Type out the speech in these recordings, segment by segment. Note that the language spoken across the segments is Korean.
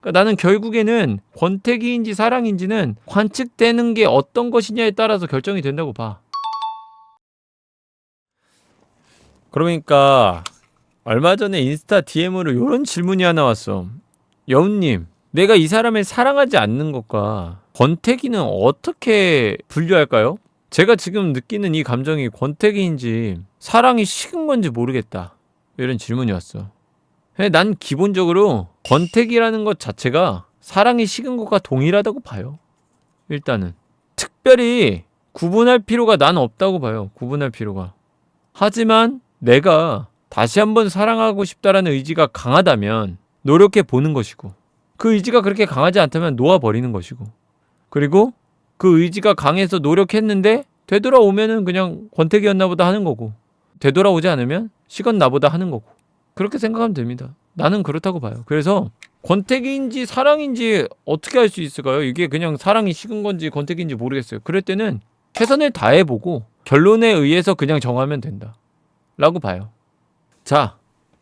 그러니까 나는 결국에는 권태기인지 사랑인지는 관측되는 게 어떤 것이냐에 따라서 결정이 된다고 봐. 그러니까 얼마 전에 인스타 DM으로 이런 질문이 하나 왔어. 여운님, 내가 이 사람을 사랑하지 않는 것과 권태기는 어떻게 분류할까요? 제가 지금 느끼는 이 감정이 권태기인지 사랑이 식은 건지 모르겠다. 이런 질문이 왔어. 근데 난 기본적으로 권태기라는 것 자체가 사랑이 식은 것과 동일하다고 봐요. 일단은 특별히 구분할 필요가 난 없다고 봐요. 구분할 필요가. 하지만 내가 다시 한번 사랑하고 싶다라는 의지가 강하다면 노력해 보는 것이고, 그 의지가 그렇게 강하지 않다면 놓아버리는 것이고, 그리고 그 의지가 강해서 노력했는데 되돌아오면은 그냥 권태기였나 보다 하는 거고, 되돌아오지 않으면 식은 나보다 하는 거고, 그렇게 생각하면 됩니다. 나는 그렇다고 봐요. 그래서 권태기인지 사랑인지 어떻게 알 수 있을까요? 이게 그냥 사랑이 식은 건지 권태기인지 모르겠어요. 그럴 때는 최선을 다해보고 결론에 의해서 그냥 정하면 된다 라고 봐요. 자,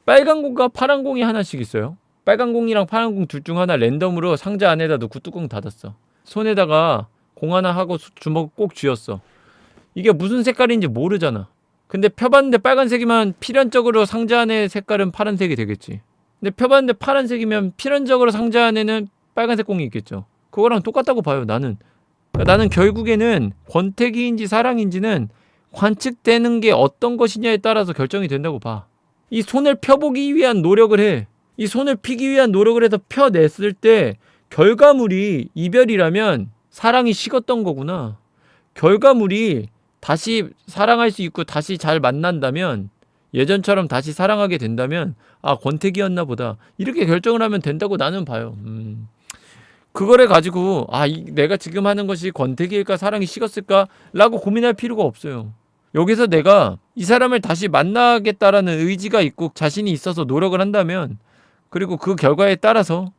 빨간 공과 파란 공이 하나씩 있어요. 빨간 공이랑 파란 공 둘 중 하나 랜덤으로 상자 안에다 넣고 뚜껑 닫았어. 손에다가 공 하나 하고 주먹 꼭 쥐었어. 이게 무슨 색깔인지 모르잖아. 근데 펴봤는데 빨간색이면 필연적으로 상자 안에 색깔은 파란색이 되겠지. 근데 펴봤는데 파란색이면 필연적으로 상자 안에는 빨간색 공이 있겠죠. 그거랑 똑같다고 봐요, 나는. 그러니까 나는 결국에는 권태기인지 사랑인지는 관측되는 게 어떤 것이냐에 따라서 결정이 된다고 봐. 이 손을 펴보기 위한 노력을 해. 이 손을 피기 위한 노력을 해서 펴냈을 때 결과물이 이별이라면 사랑이 식었던 거구나. 결과물이 다시 사랑할 수 있고 다시 잘 만난다면, 예전처럼 다시 사랑하게 된다면 권태기였나 보다 이렇게 결정을 하면 된다고 나는 봐요. 그거를 가지고 내가 지금 하는 것이 권태기일까 사랑이 식었을까 라고 고민할 필요가 없어요. 여기서 내가 이 사람을 다시 만나겠다라는 의지가 있고 자신이 있어서 노력을 한다면, 그리고 그 결과에 따라서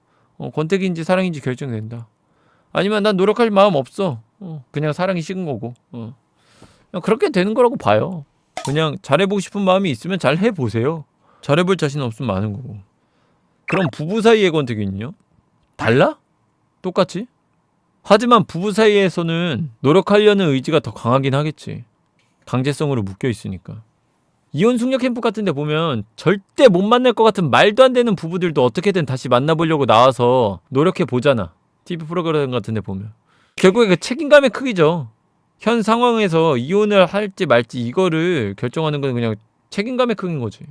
권태기인지 사랑인지 결정된다. 아니면 난 노력할 마음 없어. 그냥 사랑이 식은 거고. 그냥 그렇게 되는 거라고 봐요. 그냥 잘해보고 싶은 마음이 있으면 잘 해보세요. 잘해볼 자신 없으면 많은 거고. 그럼 부부 사이의 권태기는요? 달라? 똑같지? 하지만 부부 사이에서는 노력하려는 의지가 더 강하긴 하겠지. 강제성으로 묶여 있으니까. 이혼 숙녀 캠프 같은 데 보면 절대 못 만날 것 같은 말도 안 되는 부부들도 어떻게든 다시 만나보려고 나와서 노력해 보잖아. TV 프로그램 같은 데 보면. 결국에 그 책임감의 크기죠. 현 상황에서 이혼을 할지 말지 이거를 결정하는 건 그냥 책임감의 크기인 거지.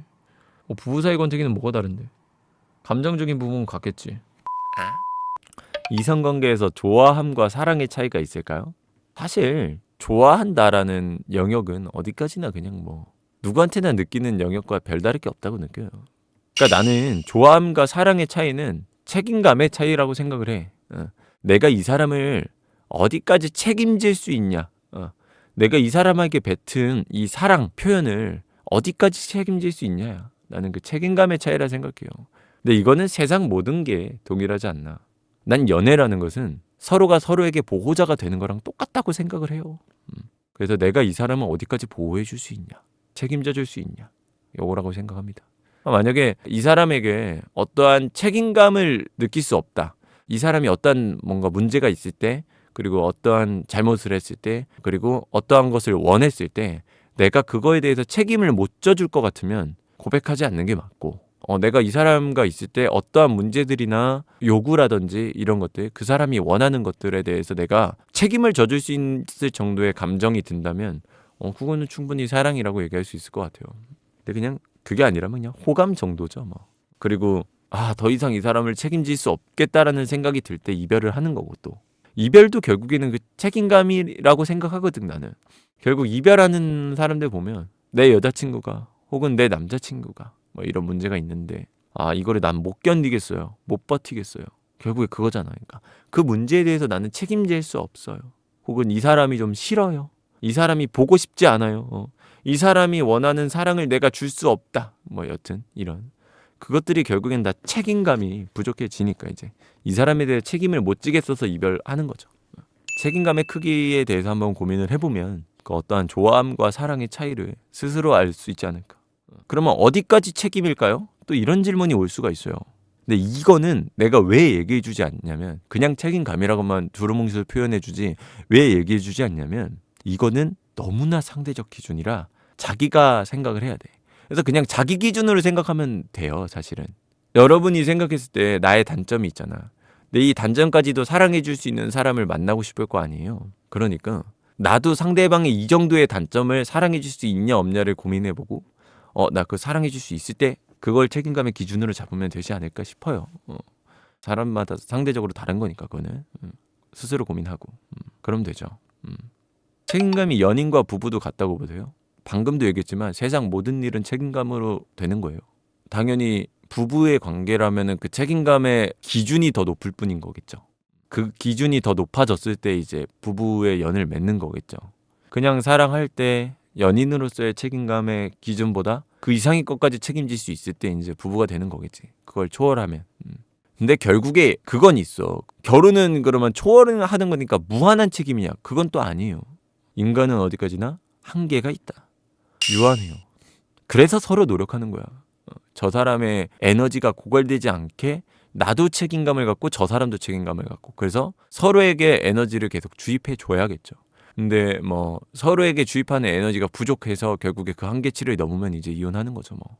부부 사이 권태기는 뭐가 다른데? 감정적인 부분은 같겠지. 이성관계에서 좋아함과 사랑의 차이가 있을까요? 사실 좋아한다라는 영역은 어디까지나 그냥 누구한테나 느끼는 영역과 별다를 게 없다고 느껴요. 그러니까 나는 좋아함과 사랑의 차이는 책임감의 차이라고 생각을 해. 내가 이 사람을 어디까지 책임질 수 있냐, 내가 이 사람에게 뱉은 이 사랑 표현을 어디까지 책임질 수 있냐, 나는 그 책임감의 차이라 생각해요. 근데 이거는 세상 모든 게 동일하지 않나. 난 연애라는 것은 서로가 서로에게 보호자가 되는 거랑 똑같다고 생각을 해요. 그래서 내가 이 사람을 어디까지 보호해 줄 수 있냐, 책임져 줄 수 있냐, 요거라고 생각합니다. 만약에 이 사람에게 어떠한 책임감을 느낄 수 없다, 이 사람이 어떠한 뭔가 문제가 있을 때, 그리고 어떠한 잘못을 했을 때, 그리고 어떠한 것을 원했을 때 내가 그거에 대해서 책임을 못 져줄 것 같으면 고백하지 않는 게 맞고, 내가 이 사람과 있을 때 어떠한 문제들이나 요구라든지 이런 것들, 그 사람이 원하는 것들에 대해서 내가 책임을 져줄 수 있을 정도의 감정이 든다면 그거는 충분히 사랑이라고 얘기할 수 있을 것 같아요. 근데 그냥 그게 아니라면 그냥 호감 정도죠. 그리고 더 이상 이 사람을 책임질 수 없겠다라는 생각이 들 때 이별을 하는 거고, 또 이별도 결국에는 그 책임감이라고 생각하거든. 나는 결국 이별하는 사람들 보면 내 여자친구가 혹은 내 남자친구가 이런 문제가 있는데 이거를 난 못 견디겠어요, 못 버티겠어요. 결국에 그거잖아. 그러니까 그 문제에 대해서 나는 책임질 수 없어요. 혹은 이 사람이 좀 싫어요, 이 사람이 보고 싶지 않아요, 이 사람이 원하는 사랑을 내가 줄 수 없다, 여튼 이런 그것들이 결국엔 다 책임감이 부족해지니까 이제 이 사람에 대해 책임을 못 지겠어서 이별하는 거죠. 책임감의 크기에 대해서 한번 고민을 해보면 그 어떠한 좋아함과 사랑의 차이를 스스로 알 수 있지 않을까. 그러면 어디까지 책임일까요? 또 이런 질문이 올 수가 있어요. 근데 이거는 내가 왜 얘기해 주지 않냐면 그냥 책임감이라고만 두루뭉술 표현해 주지 왜 얘기해 주지 않냐면 이거는 너무나 상대적 기준이라 자기가 생각을 해야 돼. 그래서 그냥 자기 기준으로 생각하면 돼요, 사실은. 여러분이 생각했을 때 나의 단점이 있잖아. 근데 이 단점까지도 사랑해 줄 수 있는 사람을 만나고 싶을 거 아니에요. 그러니까 나도 상대방의 이 정도의 단점을 사랑해 줄 수 있냐 없냐를 고민해 보고 나 그 사랑해 줄 수 있을 때 그걸 책임감의 기준으로 잡으면 되지 않을까 싶어요. 사람마다 상대적으로 다른 거니까 그거는 스스로 고민하고 그러면 되죠. 책임감이 연인과 부부도 같다고 보세요. 방금도 얘기했지만 세상 모든 일은 책임감으로 되는 거예요. 당연히 부부의 관계라면은 그 책임감의 기준이 더 높을 뿐인 거겠죠. 그 기준이 더 높아졌을 때 이제 부부의 연을 맺는 거겠죠. 그냥 사랑할 때 연인으로서의 책임감의 기준보다 그 이상의 것까지 책임질 수 있을 때 이제 부부가 되는 거겠지. 그걸 초월하면. 근데 결국에 그건 있어. 결혼은 그러면 초월을 하는 거니까 무한한 책임이냐? 그건 또 아니에요. 인간은 어디까지나 한계가 있다. 유한해요. 그래서 서로 노력하는 거야. 저 사람의 에너지가 고갈되지 않게 나도 책임감을 갖고 저 사람도 책임감을 갖고 그래서 서로에게 에너지를 계속 주입해 줘야겠죠. 근데 뭐 서로에게 주입하는 에너지가 부족해서 결국에 그 한계치를 넘으면 이제 이혼하는 거죠 뭐.